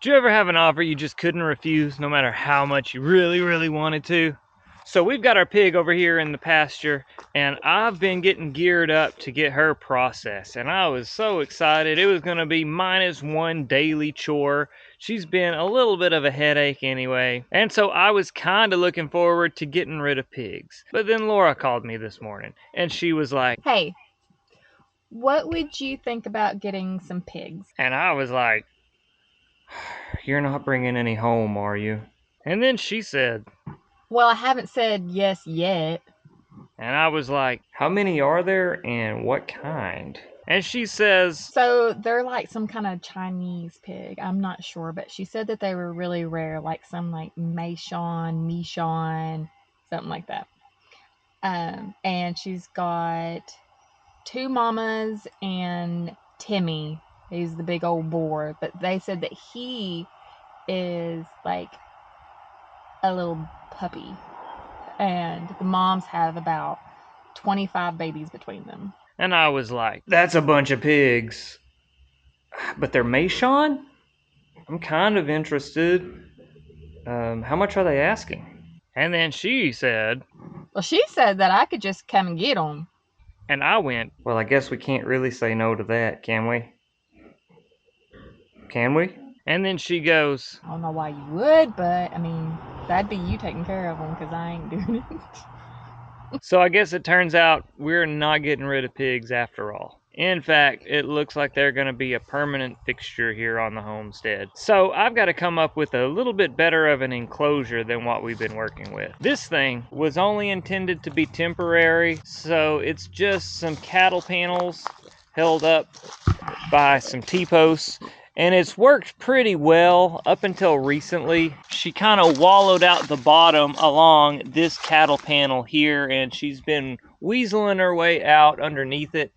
Did you ever have an offer you just couldn't refuse no matter how much you really wanted to? So we've got our pig over here in the pasture, and I've been getting geared up to get her processed, and I was so excited. It was gonna be -1 daily chore. She's been a little bit of a headache anyway, and so I was kind of looking forward to getting rid of pigs. But then Laura called me this morning, and she was like, Hey, what would you think about getting some pigs? and I was like, you're not bringing any home, are you? And then she said, Well, I haven't said yes yet. and I was like, how many are there and what kind? And she says, So they're like some kind of Chinese pig. I'm not sure, but she said that they were really rare, like some like Meishan, something like that. And she's got 2 mamas and Timmy. He's the big old boar, but they said that he is like a little puppy, and the moms have about 25 babies between them. and I was like, that's a bunch of pigs. But they're Meishan? I'm kind of interested. How much are they asking? And then she said, Well, she said that I could just come and get them. and I went, well, I guess we can't really say no to that, can we? Can we? And then she goes, I don't know why you would, but I mean, that'd be you taking care of them because I ain't doing it. so I guess it turns out we're not getting rid of pigs after all. In fact, it looks like they're going to be a permanent fixture here on the homestead. So I've got to come up with a little bit better of an enclosure than what we've been working with. This thing was only intended to be temporary, so it's just some cattle panels held up by some T-posts, and it's worked pretty well up until recently. She kind of wallowed out the bottom along this cattle panel here, and she's been weaseling her way out underneath it.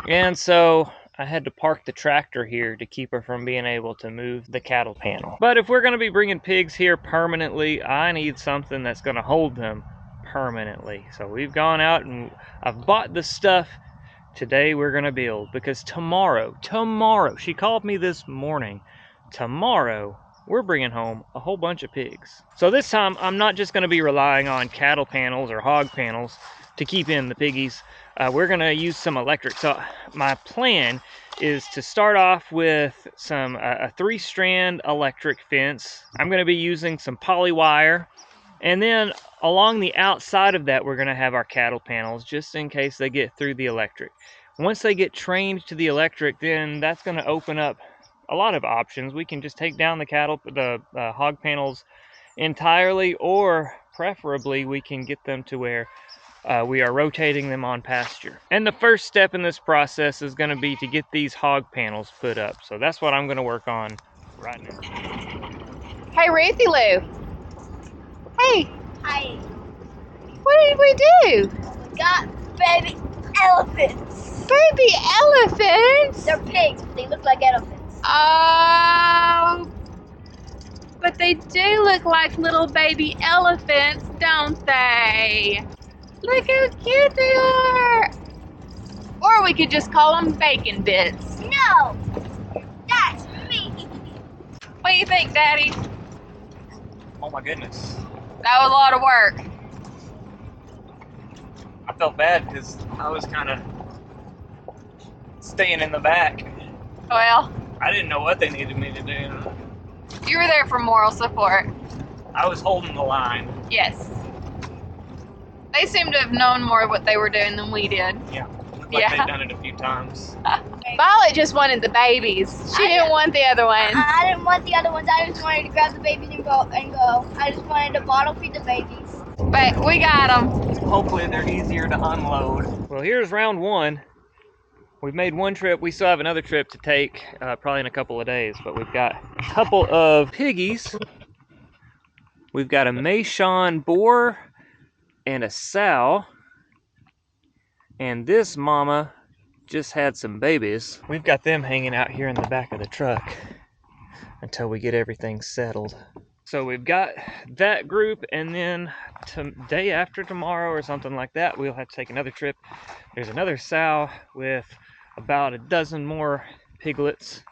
And so I had to park the tractor here to keep her from being able to move the cattle panel. But if we're going to be bringing pigs here permanently, I need something that's going to hold them permanently. So we've gone out and I've bought the stuff. Today we're going to build, because tomorrow, she called me this morning, tomorrow we're bringing home a whole bunch of pigs. So this time I'm not just going to be relying on cattle panels or hog panels to keep in the piggies. We're going to use some electric. So my plan is to start off with some a 3-strand electric fence. I'm going to be using some poly wire, and then along the outside of that we're going to have our cattle panels just in case they get through the electric. Once they get trained to the electric, then that's going to open up a lot of options. We can just take down the hog panels entirely, or preferably we can get them to where we are rotating them on pasture. And the first step in this process is going to be to get these hog panels put up. So that's what I'm going to work on right now. Hey, Ruthie Lou. Hey. Hi. What did we do? We got baby elephants. Baby elephants? They're pigs, but they look like elephants. Oh, but they do look like little baby elephants, don't they? Look how cute they are. Or we could just call them bacon bits. No, that's me. What do you think, Daddy? Oh my goodness. That was a lot of work. I felt bad because I was kind of staying in the back. Well, I didn't know what they needed me to do. you were there for moral support. I was holding the line. Yes. They seem to have known more what they were doing than we did. Yeah. Looked like they'd done it a few times. Violet just wanted the babies. She didn't want the other ones. I didn't want the other ones. I just wanted to grab the babies and go. I just wanted to bottle feed the babies. But we got them. Hopefully they're easier to unload. Well, here's round 1. We've made one trip. We still have another trip to take, probably in a couple of days. But we've got a couple of piggies. We've got a Meishan boar and a sow. And this mama just had some babies. We've got them hanging out here in the back of the truck until we get everything settled. So we've got that group, and then day after tomorrow or something like that, we'll have to take another trip. There's another sow with about a dozen more piglets.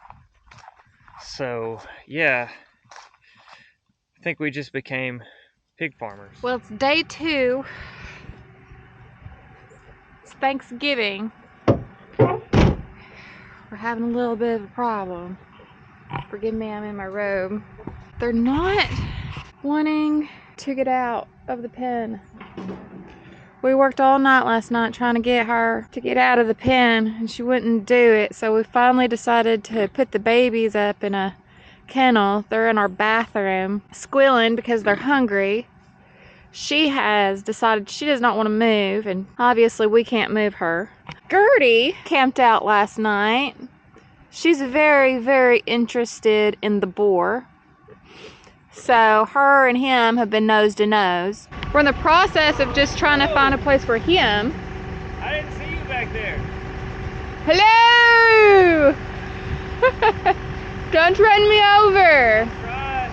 So, yeah, I think we just became pig farmers. Well, it's day 2. It's Thanksgiving. We're having a little bit of a problem. Forgive me, I'm in my robe. They're not wanting to get out of the pen. We worked all night last night trying to get her to get out of the pen, and she wouldn't do it. So we finally decided to put the babies up in a kennel. They're in our bathroom, squealing because they're hungry. She has decided she does not want to move, and obviously we can't move her. Gertie camped out last night. She's very, very interested in the boar. So her and him have been nose to nose. We're in the process of just trying to find a place for him. I didn't see you back there. Hello! Don't run me over. Right.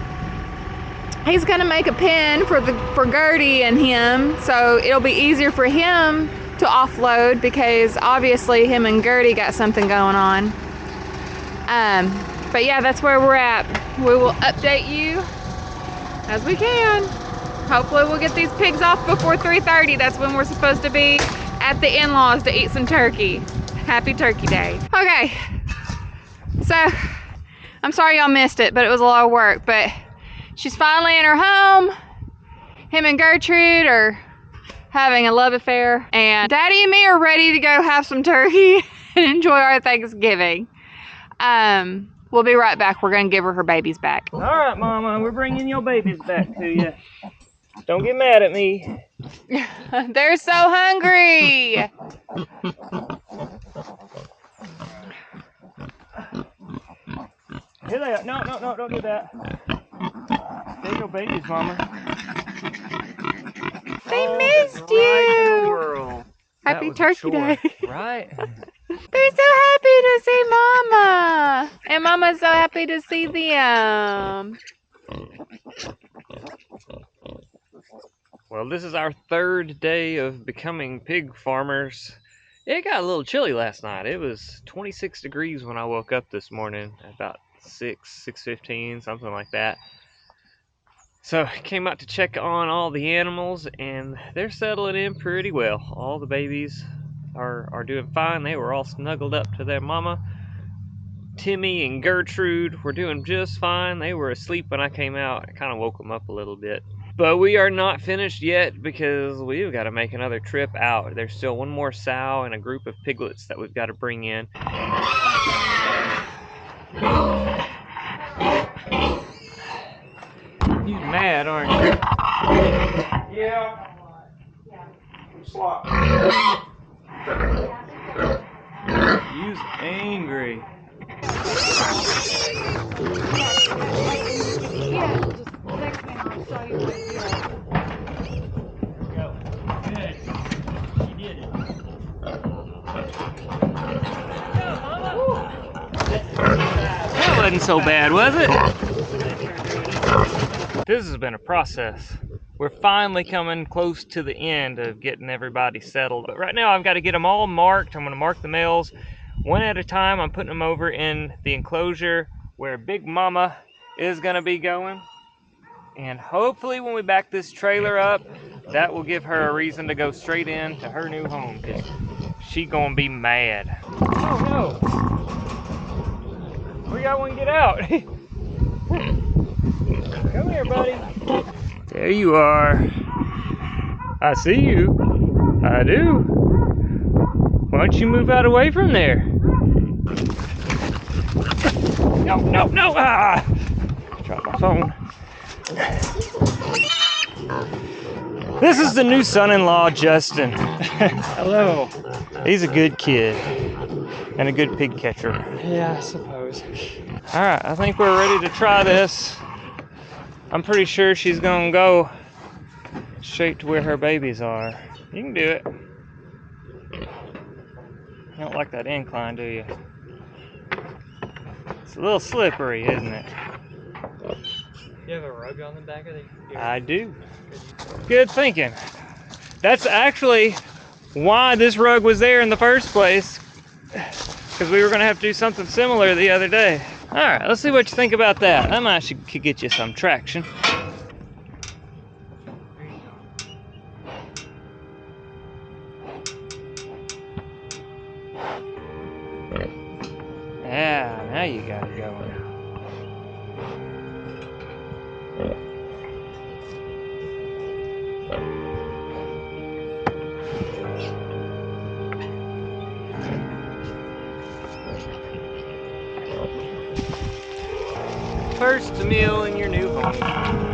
He's gonna make a pen for Gertie and him, so it'll be easier for him to offload because obviously him and Gertie got something going on. But yeah, that's where we're at. We will update you as we can. Hopefully we'll get these pigs off before 3:30. That's when we're supposed to be at the in-laws to eat some turkey. Happy Turkey Day. Okay, so I'm sorry y'all missed it, but it was a lot of work. But she's finally in her home. Him and Gertrude are having a love affair, and Daddy and me are ready to go have some turkey and enjoy our Thanksgiving. We'll be right back. We're gonna give her babies back. All right, Mama, we're bringing your babies back to you. Don't get mad at me. They're so hungry. Here they are. No, don't do that. There's your babies, Mama. They missed you. Happy Turkey Day. Right? They're so happy to see Mama. And Mama's so happy to see them. Well, this is our 3rd day of becoming pig farmers. It got a little chilly last night. It was 26 degrees when I woke up this morning, about 6:15, something like that. So I came out to check on all the animals, and they're settling in pretty well. All the babies are doing fine. They were all snuggled up to their mama. Timmy and Gertrude were doing just fine. They were asleep when I came out. I kind of woke them up a little bit. But we are not finished yet because we've got to make another trip out. There's still one more sow and a group of piglets that we've got to bring in. You're mad, aren't you? Yeah. Slop. You's angry. That wasn't so bad, was it? This has been a process. We're finally coming close to the end of getting everybody settled. But right now I've got to get them all marked. I'm going to mark the males one at a time. I'm putting them over in the enclosure where Big Mama is going to be going. And hopefully when we back this trailer up, that will give her a reason to go straight into her new home. She's going to be mad. Oh no. We got one get out. Come here, buddy. There you are. I see you. I do. Why don't you move out away from there? No. Ah! Dropped my phone. This is the new son-in-law, Justin. Hello. He's a good kid and a good pig catcher. Yeah, I suppose. All right, I think we're ready to try this. I'm pretty sure she's gonna go straight to where her babies are. You can do it. You don't like that incline, do you? It's a little slippery, isn't it? You have a rug on the back of the... I do. Good thinking. That's actually why this rug was there in the first place, because we were going to have to do something similar the other day. All right, let's see what you think about that. That might could get you some traction. Yeah, now you got it going. First meal in your new home.